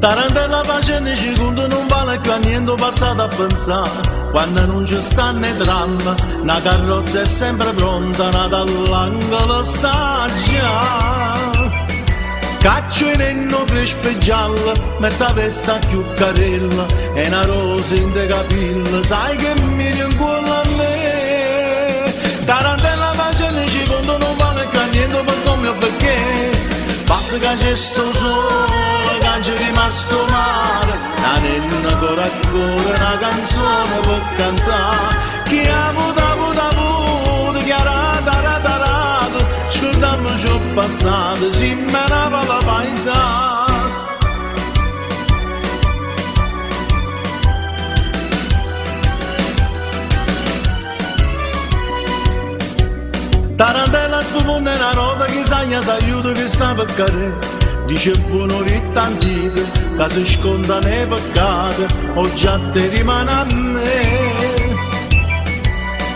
Tarantella facendo i secondi non vale più a niente passato a pensare. Quando non ci stanno i tram, una carrozza è sempre pronta, nata all'angolo sta già. Caccio in enno crespo e giallo, mette la testa più carella, e una rosa in te capilla, sai che mi rincuola a me. Tarantella facendo i secondi non vale più a niente per come o perché. Basta che c'è sto sole, che c'è rimasto male, la nenna ancora ancora una canzone per cantare. Chi ha avuto, chi ha rata, scordiamo ciò passato, si menava la paesana. Tarantella sfumonda una nota che sagna s'aiuta che sta per cadere. Dice buono ritta antica, che si sconda nei peccati, o già te rimane a me.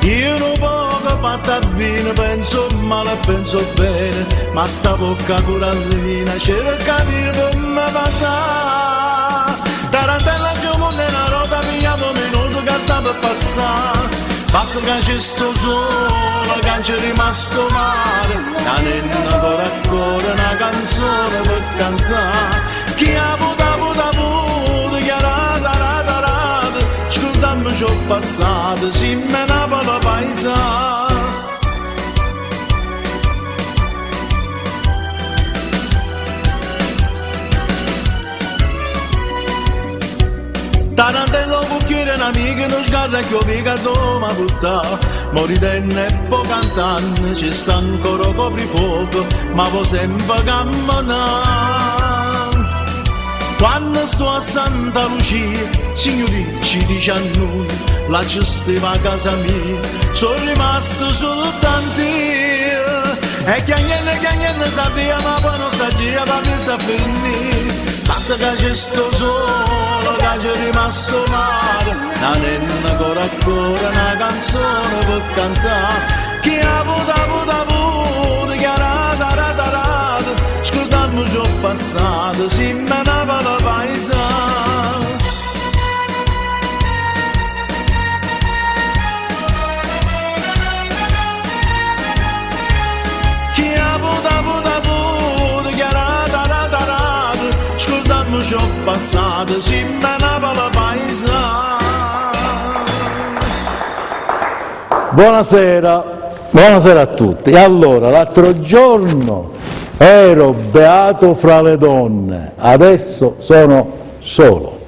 Io non poco fatta bene, penso male, penso bene, ma sta bocca corallina cerca di come passare. Tarantella sfumonda una nota mia un minuto che sta per passare. Basta che c'è sto sole, che c'è rimasto male, la nenna ancora ancora una canzone per cantare. Chi ha avuto, chi ha rata, scordiamo ciò passato, si menava la paesana. Tarantella un cucchiere un'amica non sgarra che ho piegato ma buttà. Moritenne e po' cantante ci sta ancora coprifuoco, ma poi sempre camminare. Quando sto a Santa Lucia, signori ci dice a noi, là ci stava a casa mia, sono rimasto soltanto io. E chiagnenne sapeva ma poi non sapeva ma mi sta finire. Basta che c'è sto sole, che c'è rimasto male, la nenna ancora ancora una canzone per cantare. Chi ha avuto, chi ha rata, scordando ciò passato, si menava la paesana. Chi ha avuto, chi ha rata, scordando ciò passato, si menava la paesana. Buonasera a tutti. E allora, l'altro giorno ero beato fra le donne, adesso sono solo.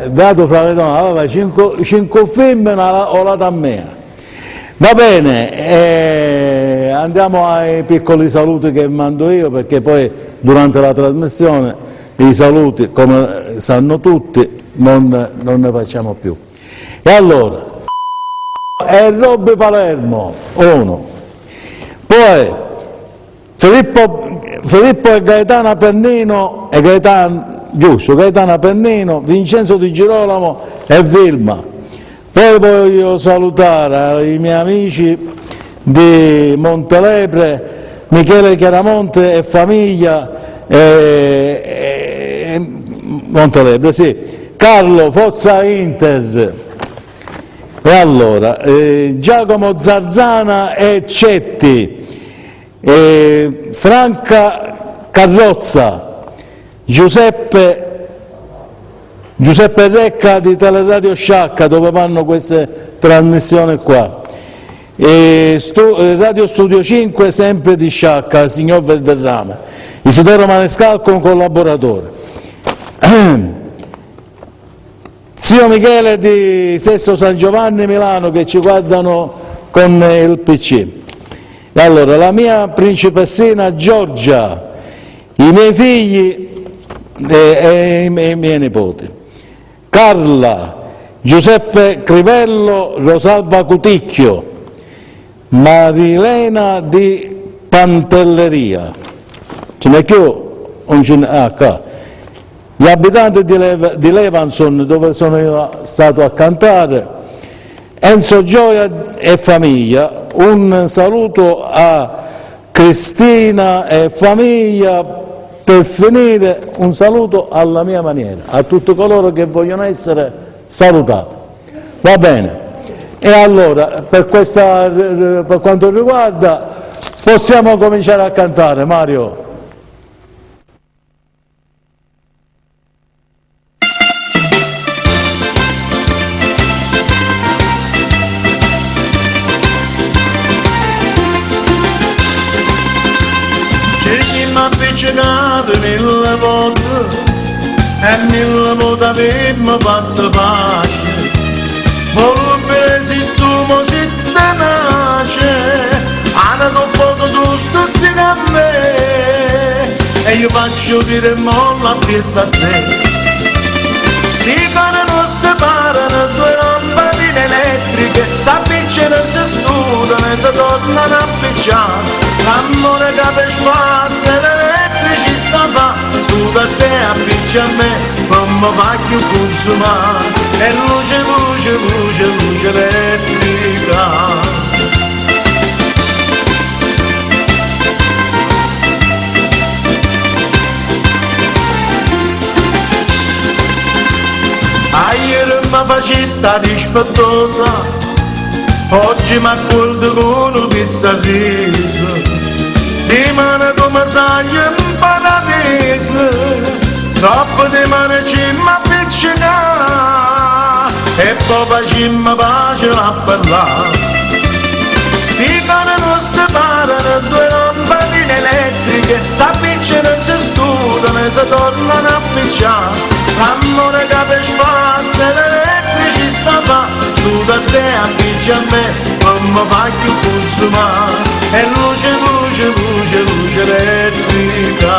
Beato fra le donne, allora, 5 film o la da mia. Va bene, andiamo ai piccoli saluti che mando io, perché poi durante la trasmissione i saluti, come sanno tutti, non ne facciamo più. E allora, è Robby Palermo, uno. Poi Filippo e Gaetana Pennino, Gaetana Pennino, Vincenzo Di Girolamo e Vilma. Poi voglio salutare i miei amici di Montelepre, Michele Chiaramonte e famiglia, Montelepre, sì, Carlo Forza Inter. E allora, Giacomo Zarzana e Cetti, Franca Carrozza, Giuseppe Recca di Teleradio Sciacca, dove vanno queste trasmissioni qua, Radio Studio 5 sempre di Sciacca, signor Valderrama, Isidoro Manescalco un collaboratore. Zio Michele di Sesto San Giovanni Milano, che ci guardano con il PC. E allora, la mia principessina Giorgia, i miei figli e i miei nipoti, Carla, Giuseppe Crivello, Rosalba Cuticchio, Marilena di Pantelleria, ce n'è più? Qua. Gli abitanti di Levanson, dove sono io stato a cantare, Enzo Gioia e famiglia, un saluto a Cristina e famiglia, per finire un saluto alla mia maniera, a tutti coloro che vogliono essere salutati. Va bene? E allora, per quanto riguarda, possiamo cominciare a cantare, Mario. Avvicinato nella volta e nella volta avemmo fatto pace, volube se tu mo si tenace, hanno un poco tu stuzzica a me e io faccio dire molla a piessa a te. Sti cane non separano due lampadine elettriche, s'avvicinano, si studano e si tornano a picciare. L'amore che per spassa e l'elettricità fa, studa a te e appiccia a me, come va più consumare. E luce, luce, luce, luce elettrica. Ieri mi facesta rispettosa, oggi mi accordo con un pizzarriso. Di mano come sai in paradiso, troppo di mano ci m'avvicina e poi facciamo pace a parlare. Sti cane non separano due lampadine elettriche, s'avvicinano, si studano e si tornano a picciare. L'amore che per spassa e l'elettricità fa, tu da te appicci a me, come fa più consumare. E luce, luce, luce, luce elettrica.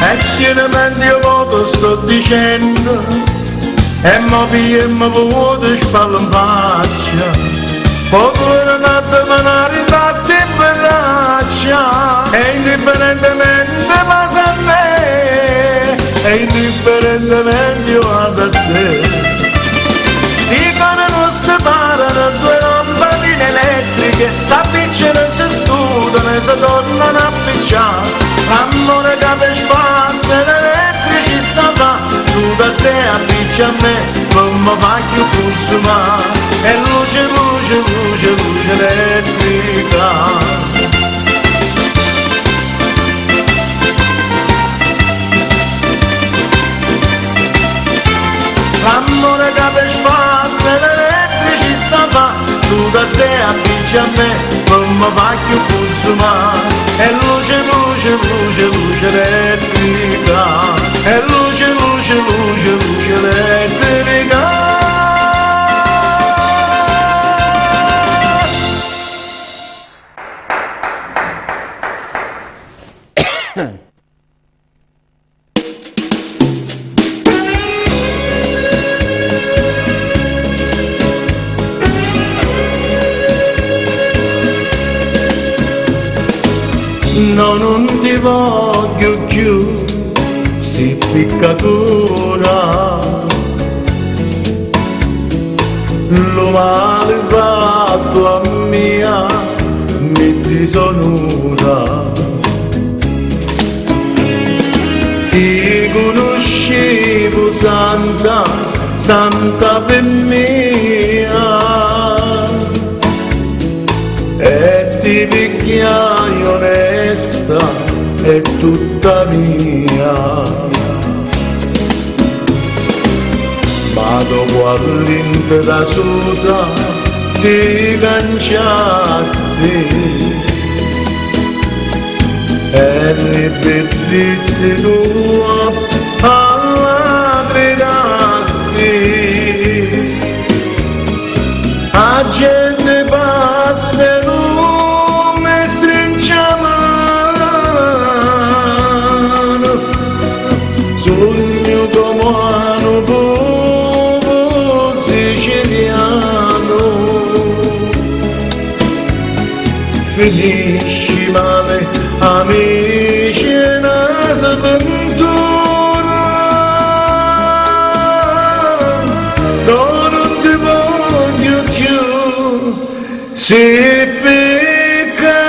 E chiaramente io voto sto dicendo, e mo pigliamo vuoto spallo in faccia. Poco era nato ma non rimasti in braccia, e indifferentemente passa a me, e indifferentemente io passo a te. Sti cane non separano due lampadine elettriche, s'avvicinano, si studano e si tornano a picciare. L'amore che per spassa e l'elettricità fa, tu da te appicci a me, come fa più consumare. E luce, luce, luce, luce elettrica. L'amore che per spassa e l'elettricità fa, tu da te appicci a me, come fa più consumare. E luce, luce, luce, luce elettrica. E luce, luce, luce, luce elettrica. No, non ti voglio più, si piccatura. Lo male fatto a mia mi disonora. Ti conoscevo santa, santa per mia. E ti picchiai onesta e tutta mia, ma dopo all'intera suta ti canciasti e le bellezze tua alla gridasti. A gente pazza sogno romano, povo siciliano, finisci male, amici e una sventura, sei peccato.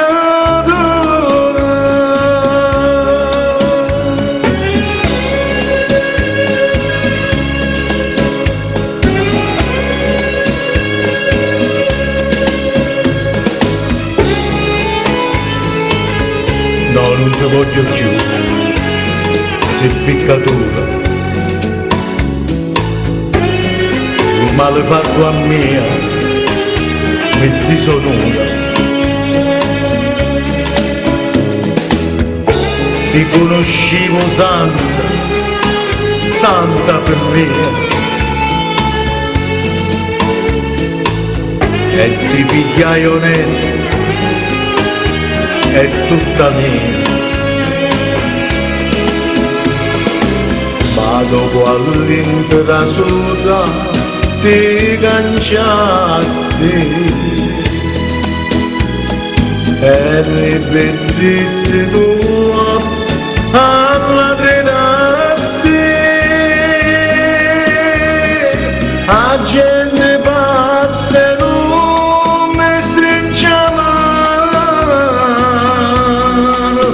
No, non ti voglio più, sei peccatura. Il male fatto a me mi disonora. Ti conoscevo santa, santa per me, e ti pigliai onesta, è tutta mia. Ma dopo all'intera soda ti canciasti e le bellezze tua alla tredasti. A gente pazza non mi stringe la mano,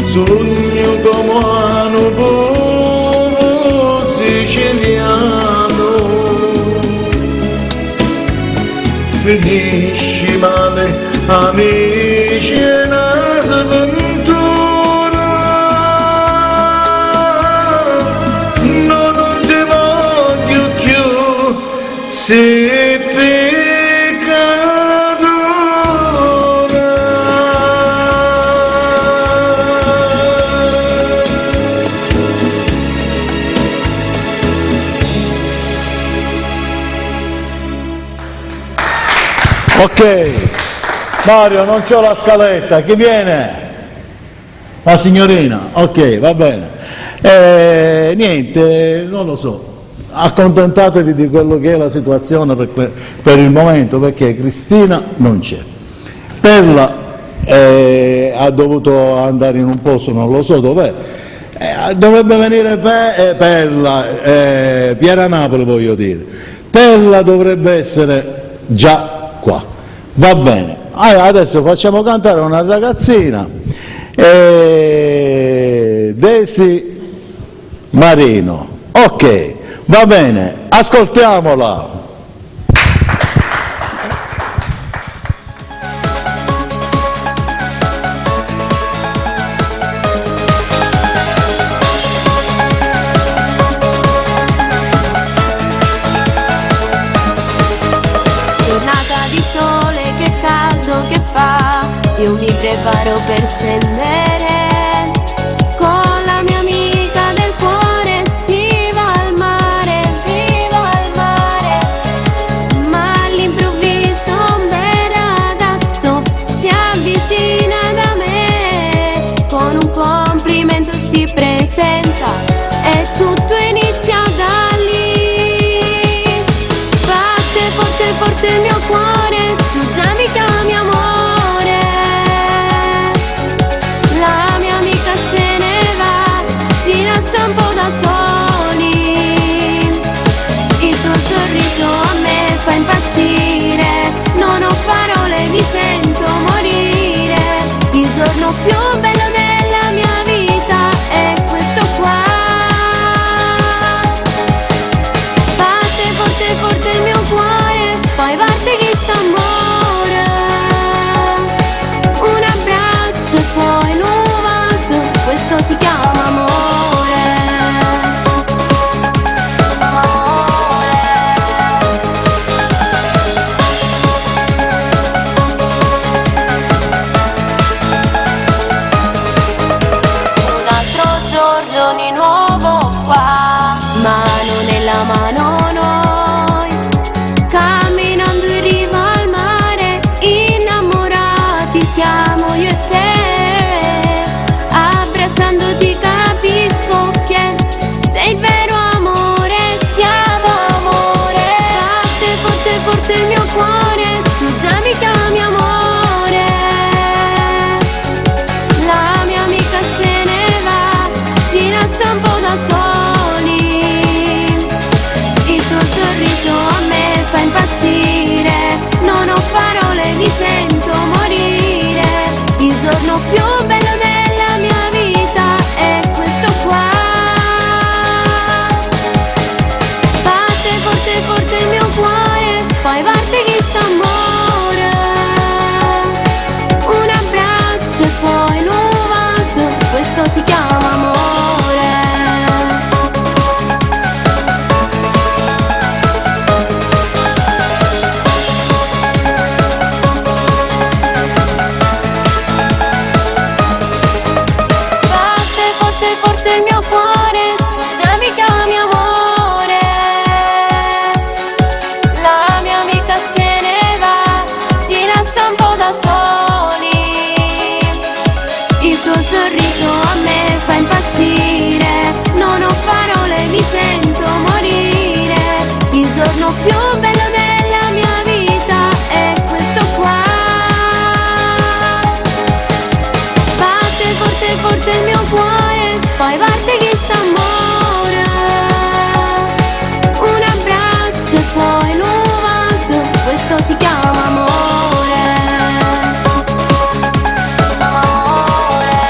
sogno come un buono siciliano. Finisci male, amici, è una sventura. No, non ti voglio più, sei peccatura. Ok, Mario, non c'ho la scaletta, chi viene? La signorina, ok, va bene. Niente, non lo so, accontentatevi di quello che è la situazione per il momento, perché Cristina non c'è. Perla ha dovuto andare in un posto, non lo so dov'è, dovrebbe venire Perla, Piera Napoli voglio dire. Perla dovrebbe essere già qua, va bene. Adesso facciamo cantare una ragazzina, Desi Marino. Ok, va bene, ascoltiamola. Io mi preparo per scendere, con la mia amica del cuore si va al mare, ma all'improvviso un bel ragazzo si avvicina da me, con un complimento si presenta e tutto inizia da lì. Batte forte forte il mio cuore, tu già mi chiami amore. Un po' da soli, il tuo sorriso a me fa impazzire, non ho parole, mi sento morire, il giorno più bello della mia vita è questo qua. Batte forte forte il mio cuore, fai parte di st'amore, un abbraccio e poi un vaso, questo si chiama amore. Mano noi, camminando in riva al mare, innamorati siamo io e te, abbracciandoti capisco che sei il vero amore, ti amo amore. Batte forte forte il mio cuore, tu già mi chiami amore, la mia amica se ne va, si lascia un po' giorno più bello della mia vita è questo qua. Batte forte forte il mio cuore, fai parte di st'amore. Un abbraccio e poi un vaso, questo si chiama amore. Batte forte forte il mio cuore, tu già mi chiami amore. La mia amica se ne va, ci lascia un po' da soli. Il tuo sorriso a me fa impazzire, non ho parole, mi sento morire. Il giorno più bello della mia vita è questo qua. Batte forte forte il mio cuore, fai parte di st'amore. Un abbraccio e poi un vaso, questo si chiama amore. Amore.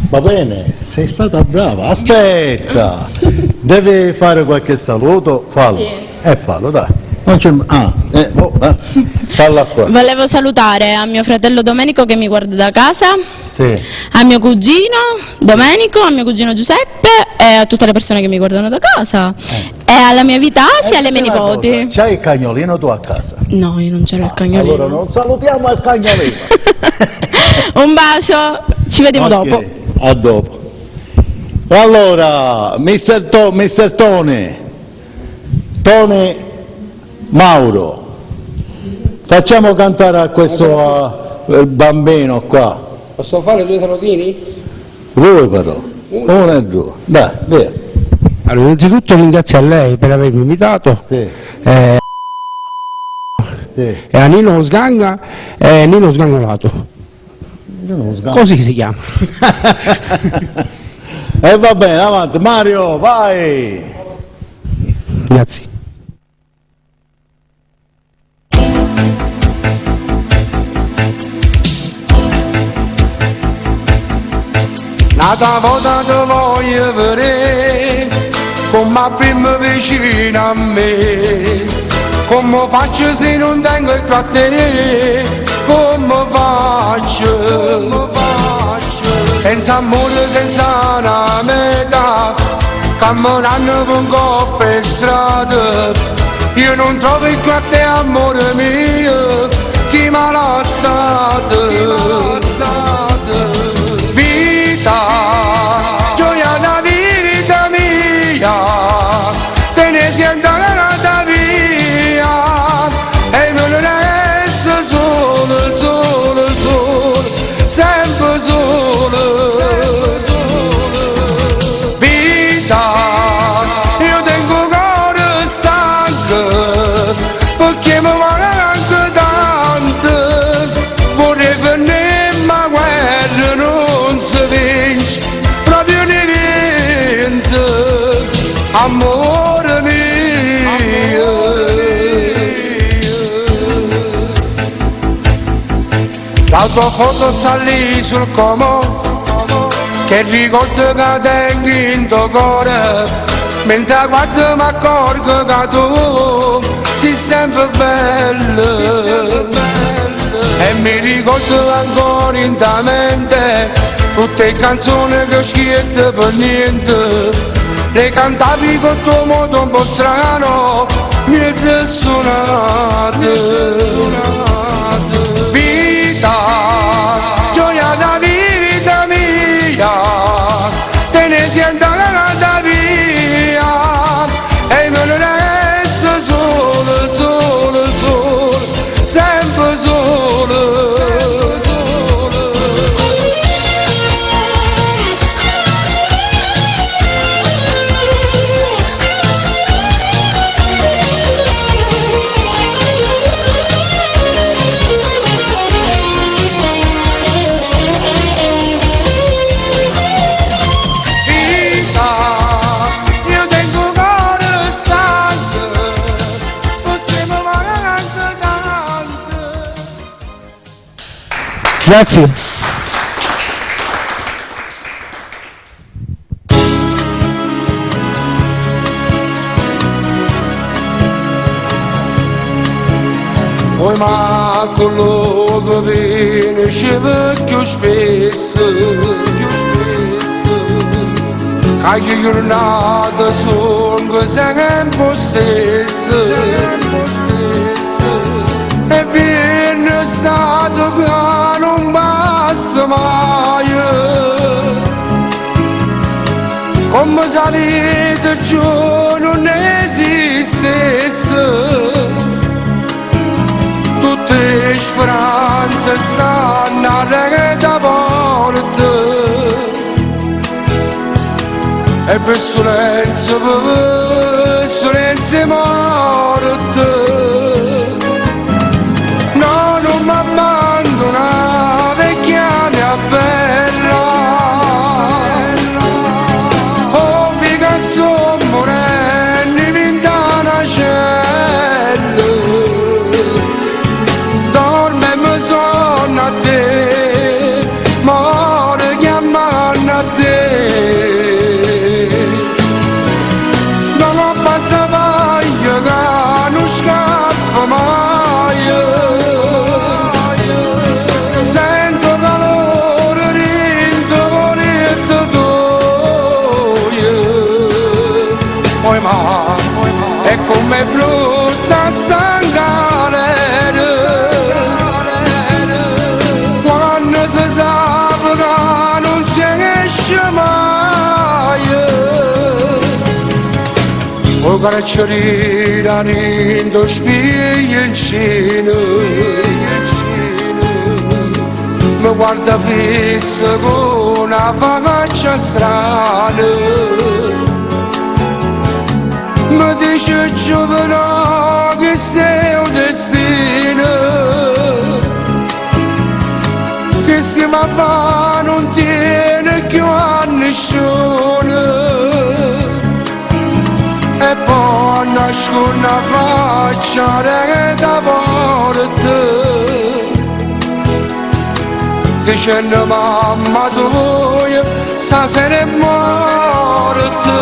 Va bene, sei stata brava. Aspetta, devi fare qualche saluto? Fallo. Sì. Fallo, dai. Non c'è... Falla qua. Volevo salutare a mio fratello Domenico che mi guarda da casa, Sì. a mio cugino Domenico, a mio cugino Giuseppe e a tutte le persone che mi guardano da casa e alla mia Vitasi e alle mie nipoti. C'hai il cagnolino tu a casa? No, io non c'ero il cagnolino. Allora non salutiamo il cagnolino. Un bacio, ci vediamo Ok, dopo. a dopo. Allora, Mister Tony Mauro, facciamo cantare a questo bambino qua. Posso fare 2 salutini? Due però, uno e due. Dai, via. Allora, innanzitutto ringrazio a lei per avermi invitato, Sì, sì. e a Nino Sganga e Nino Sgangolato, Io non sgamo. così si chiama. E va bene, avanti. Mario, vai. Grazie. Nata volta ti voglio vedere come prima vicino a me, come faccio se non tengo il tuo a tenere, come faccio, senza amore, senza una meta, camminando con coppe per strada, io non trovo il tuo a te amore mio, chi mi ha lasciato. Gioia da vita mia, te ne sei andata via e non resto solo, solo, solo, sempre solo. Vita, io tengo cuore stanco perché mi vuole anche tanto, vorrei venire ma guerra non si vince proprio niente, amore mio. La tua foto sta lì sul comò, che ricordo che tengo in tuo cuore, mentre guardo mi accorgo che tu sei sempre bello. E mi ricordo ancora intamente tutte le canzoni che ho scritto per niente, le cantavi con tuo modo un po' strano, mezzo suonate. Vita, gioia da vita mia, te ne sei andata via e me ne resto solo, solo, solo, sempre solo. Grazie. Oi ma quello che viene ci più spesso, che io giornata sono sempre stesso, e viene stato che non passa mai, come salite giù non esiste. Tutte speranze stanno a retta porta e per silenzio morte. No, non mi abbandona vecchia mia bella, oh figa sto morendo in una cella. A te, more chiamano a te. Non ho passato io che non scappo mai. Sento calore dentro volete tu. Poi ma, è come brutta stancare. Non si esce mai, o carcerina nindo spiencino, mi guarda fisso con una faccia strana, mi dice giovane che sei un destino. Che si ma fa non tiene più a nessuno e poi nasce una faccia da porta dicendo mamma tu stasera è morta.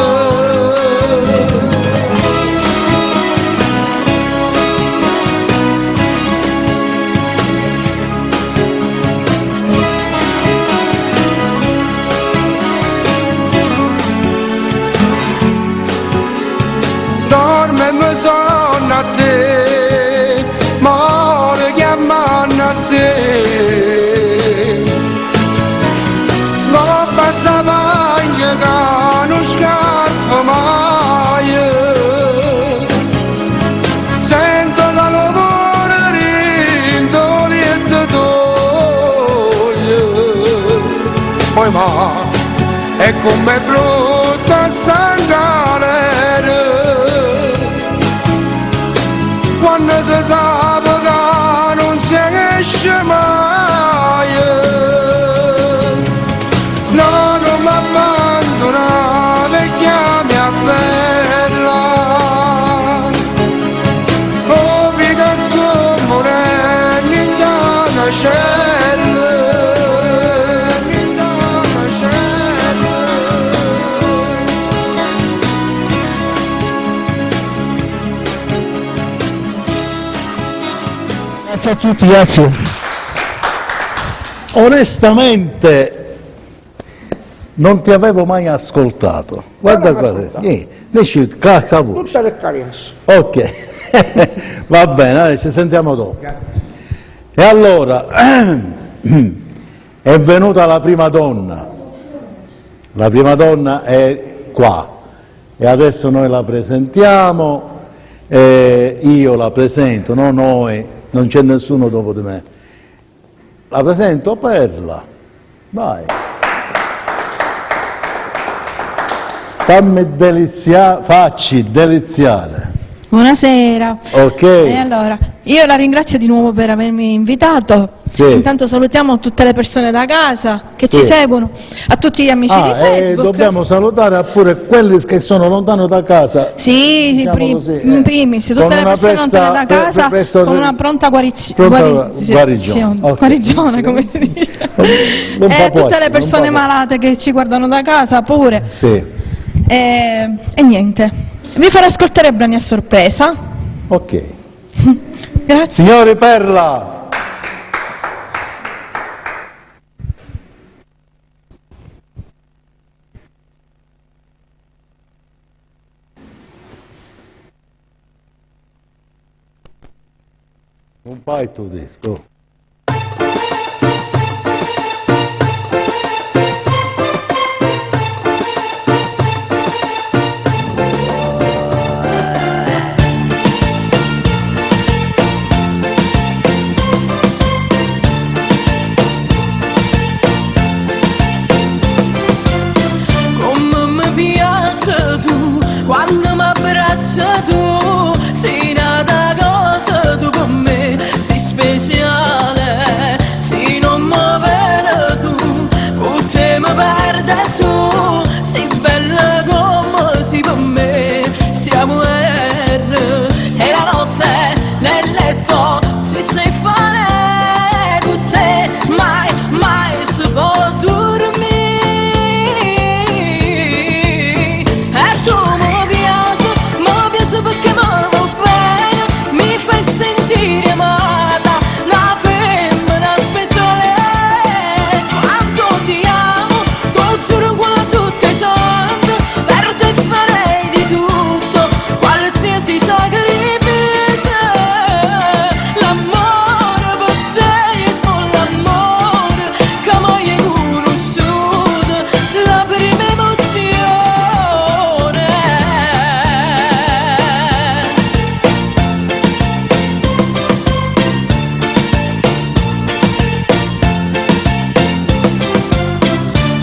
Sono a te, more chiamano a te. Non passa mai che non scappo mai. Sento la lavoro dentro lietto poi ma è come brutta stancare. Quando si sa che non si esce mai, no, non mi abbandona vecchia mia bella, oh figa sto morendo in una cella, in una cella. Grazie a tutti, grazie. Onestamente non ti avevo mai ascoltato. Guarda qua. Tutte le carias. Ok, va bene, ci sentiamo dopo. E allora, è venuta la prima donna. La prima donna è qua e adesso noi la presentiamo, io la presento, no noi. Non c'è nessuno dopo di me. La presento Perla. Vai. Facci deliziare. Buonasera. Ok. E allora, Io la ringrazio di nuovo per avermi invitato. Sì. Intanto salutiamo tutte le persone da casa che Sì. ci seguono, a tutti gli amici di E Facebook. dobbiamo salutare pure quelli che sono lontano da casa. Sì, Diciamo così, in primis, tutte con le una persone presta- lontane da casa presto- con una pronta guarigione. Ok. guarigione, come si dice. Non E fa tutte poi, le persone non fa malate che ci guardano da casa pure. Sì, E niente, vi farò ascoltare brani a sorpresa. ok. Grazie. Signori Perla! Un fai il tuo disco. Come mi piace tu, quando mi abbraccia tu, sei nata cosa tu per me, sei speciale, se non mi vedi tu, con te mi perde tu, sei bella come sei per me, siamo R, e la notte nel letto si sai fare con te, mai, mai si può dormire. E tu mi piace perché mi vuoi bene, mi fai sentire amata, una femmina speciale. Quanto ti amo, tu giuro quello tutto è santo, per te farei di tutto, qualsiasi sacrificio. L'amore per te è solo l'amore che mai hai conosciuto, la prima emozione.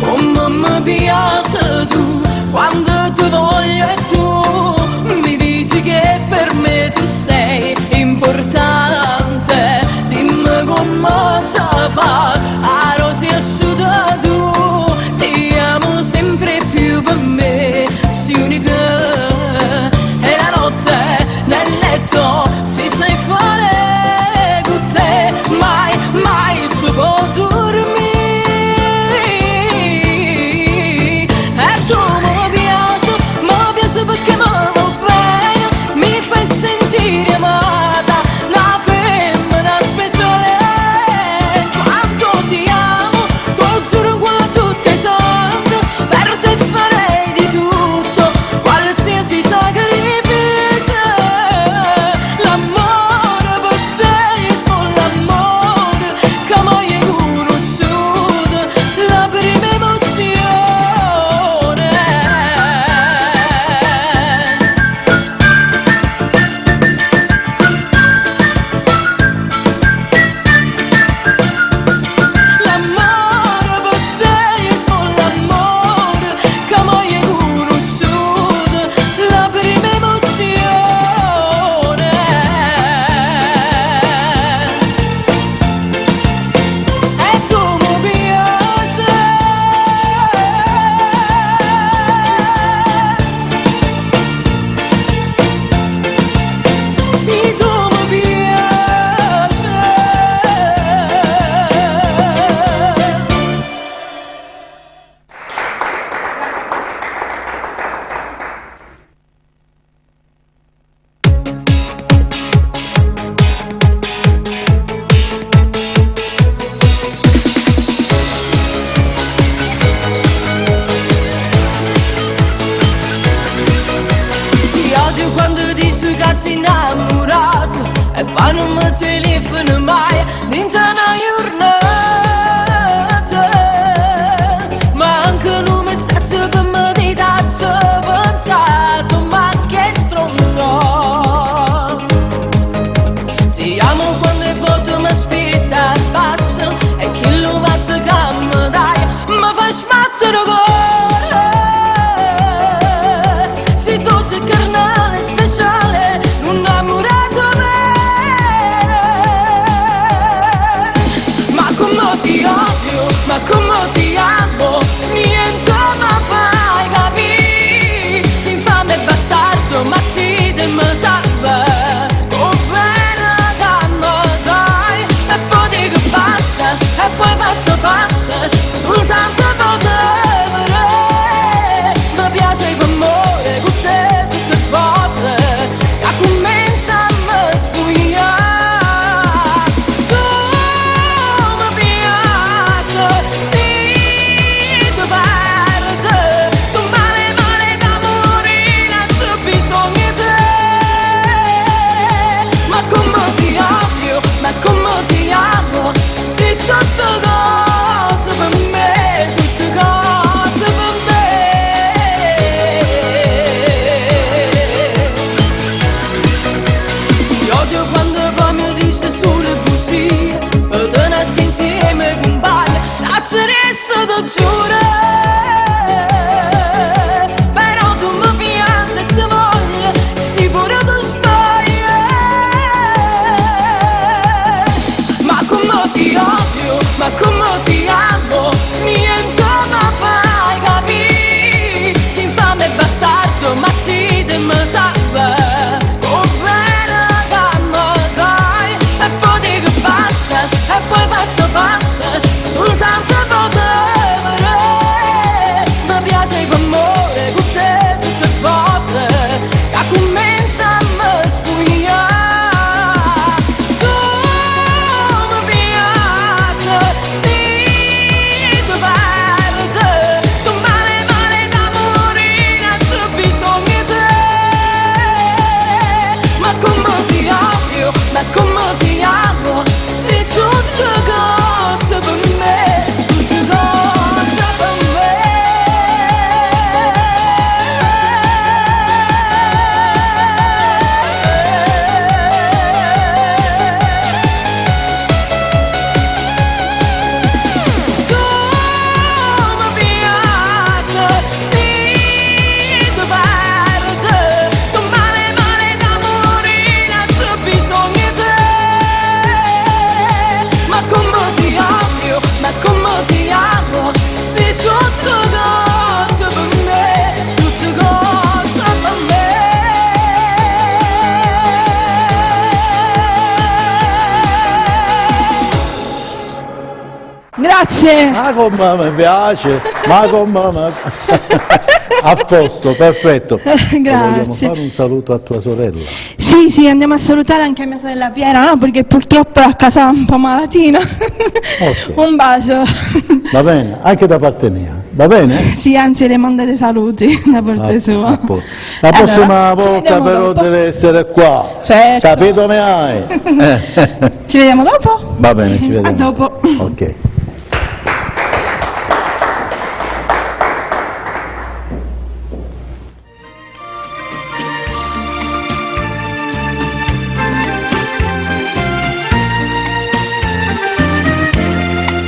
Come mi piace tu, quando ti voglio e tu mi dici che per me tu sei importante. Dimmi come ci fa a rosy asciutta tu, ti amo sempre più per me, sei unica. E la notte nel letto ci sai fare con te, mai, mai si può dormire. E tu mi piace perché mi vuoi bene, mi fai sentire amata, una femmina speciale. Quanto ti amo, tu giuro quello tutto è santo, per te farei di tutto, qualsiasi sacrificio. L'amore per te è solo l'amore che mai hai conosciuto, la prima emozione. L'amore per te è solo l'amore che mai hai conosciuto, la prima emozione. E tu mi piace, sì tu mi piace. Ti odio quando dici che sei innamorato e poi non mi telefoni mai, dentro una giornata. Ma anche un messaggio per me ti faccio pensato, ma che stronzo. Ti amo quando il voto mi aspetta a basso, e chi lo va se che mi dai, mi fai sbattere il cuore. Se tu sei carnale speciale, un innamorato vero, grazie. Ma come mi piace, ma come a posto, perfetto. Grazie. Vogliamo fare un saluto a tua sorella? Sì, andiamo a salutare anche mia sorella Piera, no? Perché purtroppo è a casa un po' malatina. Ok. Un bacio. Va bene, anche da parte mia, va bene? Sì, anzi le manda dei saluti da parte sua. A posto. La prossima Allora, ci volta vediamo però dopo. deve essere qua. Certo. Capito me hai? Ci vediamo dopo? Va bene, ci vediamo. A dopo. Ok.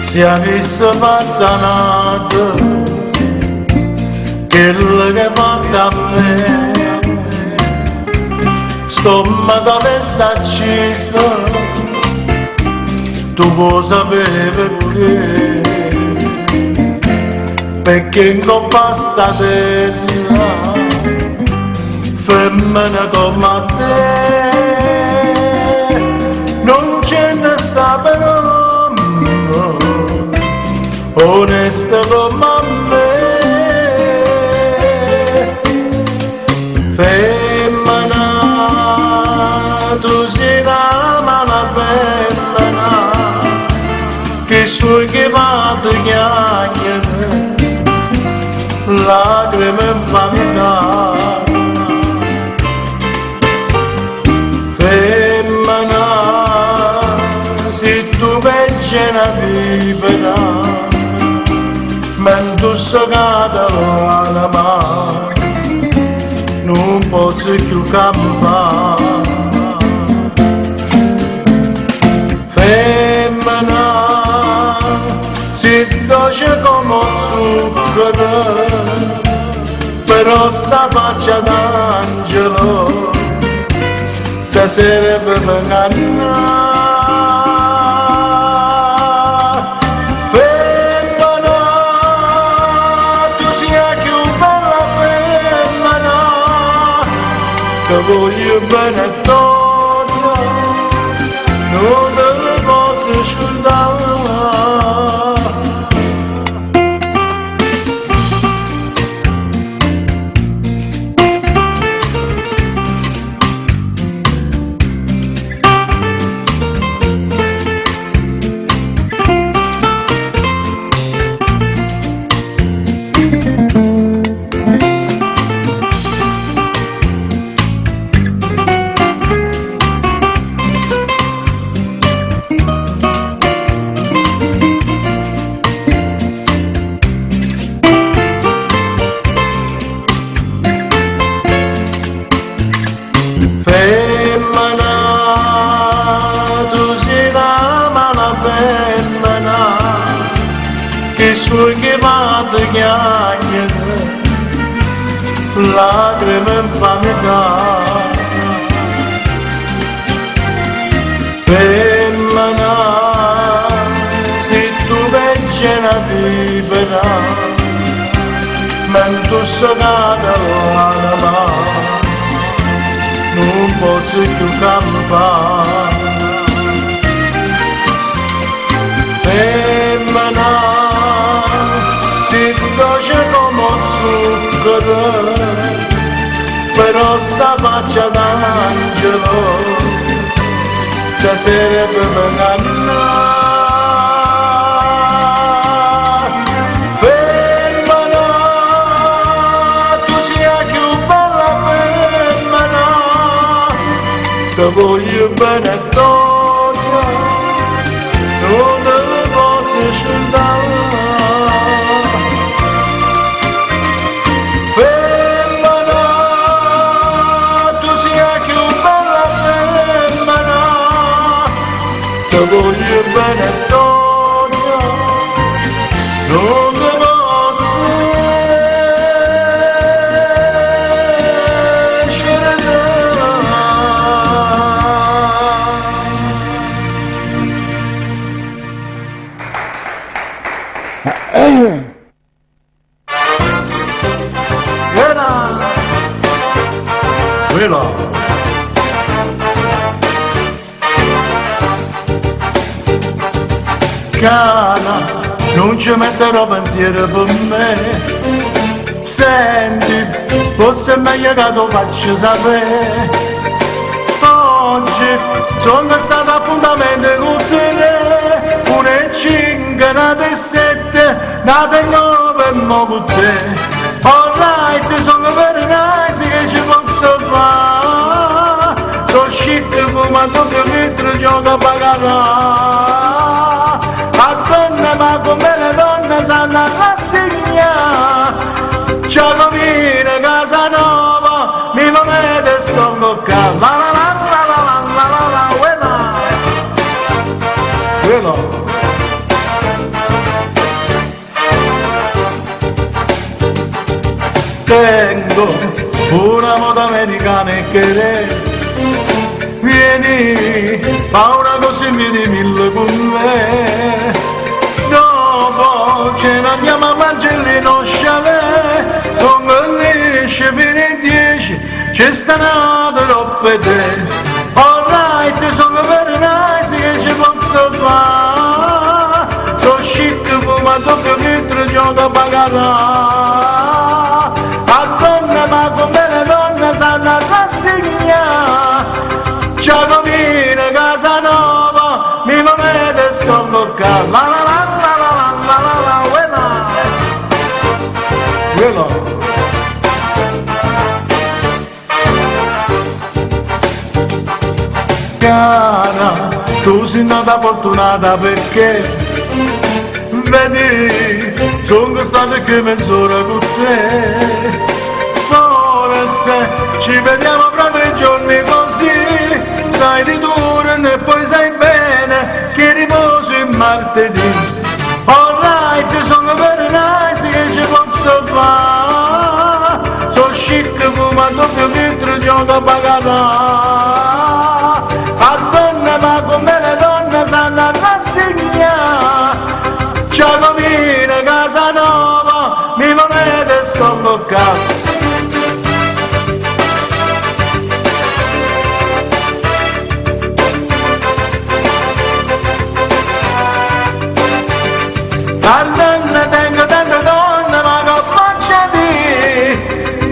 Si è visto fatta notte, quello che fatta a me, stomaco avesse acceso, tu puoi sapere perché in coppa sta terra, femmina come a te, non ce ne sta però. Onesta come a me, femmina, tu sei la mala femmina, che sui che va a chiacchiere, lacrime in famiglia. Femmina, se tu pensi una vivere, mentre sogata l'anima non posso più campare. Femmina, si dolce come un zucchero, però sta faccia d'angelo ti serve per ingannare. Voglio bene a torno, non te ne posso scordare. Femmina, tu sei la mala femmina, che sui che va a chiacchiere, lacrime in famiglia. Femmina, se tu pensi una vivere, mentre sogata l'anima non posso più campare. Femmina, si dolce come un zucchero, però sta faccia d'angelo ti serve per ingannare. Femmina, tu sei più bella femmina, ti voglio bene a torno, non te ne posso scordare. Femmina, tu sei più bella femmina, ti voglio bene a torno, non te ne posso Quella. Cana ci metterò pensiero per me. Senti, forse è meglio che tu faccia sapere. Oggi sono stato appuntamento con te, 1:05, nate 7, nate 9 e mo con te. Alright, sono very nice, che ci posso fare? Sono chic, fumando più filtro, gioco a bagarà. A donne, ma come le donne sanno rassegnare. Ciao Comina, Casanova, mi volete sto boccando. La la la la la la la la, quella. Tengo una moda americana e che vieni, fa una cosa e mi di 1000 con me. Dopo ce ne andiamo a Margellino Chalet, sono le 10 fino in 10, ci stanno troppe te. Alright, sono very nice, che ci posso fare? Sono chic, fumato più filtro, gioco a bagarà. A donne, ma come le donne sanno rassegnare. Ciao Comina, Casanova, mi volete sto boccando. La la la la la la la la, quella. Cara, tu sei nata fortunata perché vedi, sono stato che mezz'ora con te. Foreste, ci vediamo fra 3 giorni così, sai di turno e poi sai bene che riposo il martedì. Alright, sono very nice, che ci posso fare? Sono chic, fumato più filtro, gioco a bagarà. A donne, ma come le donne sanno rassegnare. Ciao Comina, Casanova, mi volete sto boccando. A donne tengo tante donne, ma non faccio di.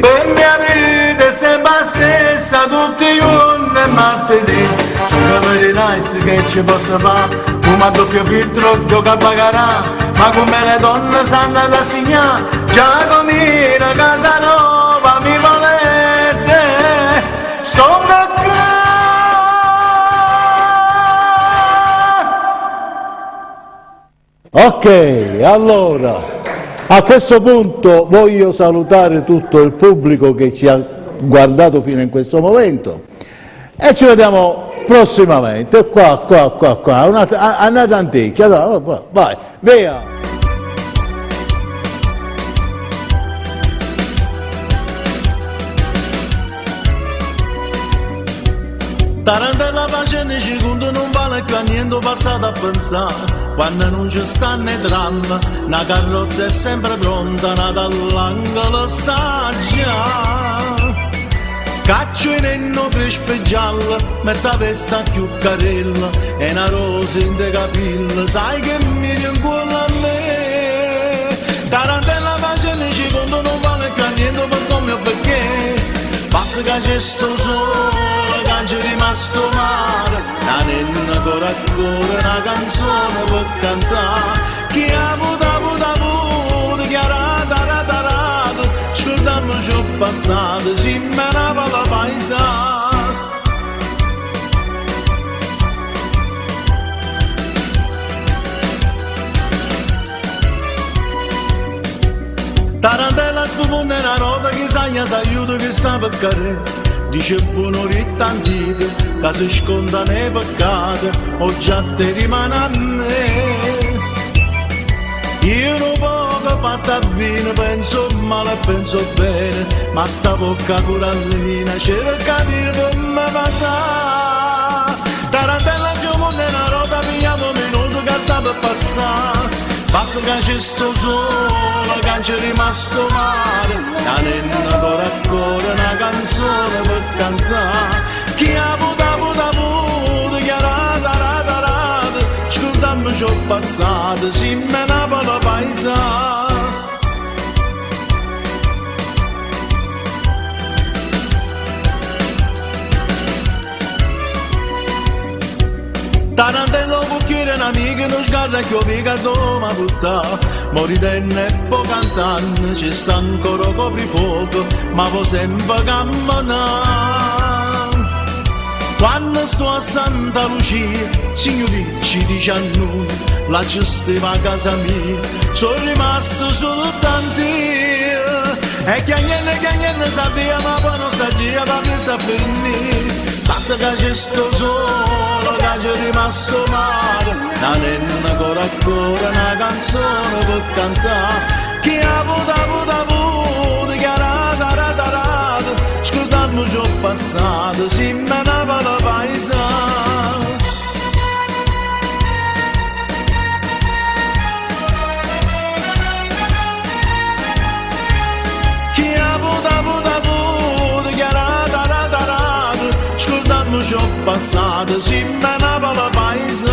Per mia vita è sempre la stessa, tutti i giorni e martedì. Sono very nice, che ci posso fare? Fuma doppio filtro, gioca a bagarà. Ma come le donne sanno rassegnare. Giacomina, Casanova, mi volete? Sono qua. Ok, allora, a questo punto voglio salutare tutto il pubblico che ci ha guardato fino in questo momento e ci vediamo prossimamente, qua, andate antichi, vai, via! Tarantella facendo secondo non vale più a niente passato a pensare. Quando non ci stanno i tram, la carrozza è sempre pronta, nata all'angolo sta già. Caccio in enno crespo e giallo, metta vesta più carella, e una rosa in te capilla, sai che mi rincuola a me. Tarantella facendo secondo non vale più a niente per come o perché. Basta che c'è sto sole, che c'è rimasto mare, la nenna ancora una canzone per cantare. Chi ha avuto, chi ha rata, scordiamoci il passato, si menava la paesata. Tarantella sfumonda una nota che sa aiuto che sta per cadere. Dice buono rita antica, che si sconda nei peccati, o già te rimane a me. Io non poco fatta a vino, penso male, penso bene, ma sta bocca corallina, c'era capire come passa. Tarantella sfumonda una nota, pigliamo un minuto che sta per passare. Basta che c'è sto sole, che c'è rimasto mare, la nenna ancora una canzone per cantare. Chi ha avuto, chi ha rata, scordiamoci il passato, si menava la paese. amico non sgarra che obiga doma butta, moridenne e poi cantando, ci sta ancora coprifuoco, ma poi sempre camminare. Quando sto a Santa Lucia, signori ci dice a noi, la gestiva a casa mia, sono rimasto soltanto io. E chiagnenne sapeva, ma poi non sagia da me sta per me. Basta che c'è sto solo, che c'è rimasto male, la nenna ancora una canzone per cantare. Chi ha avuto, che ha rata, scordando ciò passato, si menava la paesa. Chi ha avuto, che ha rata, scordando ciò passato, si menava la paesa.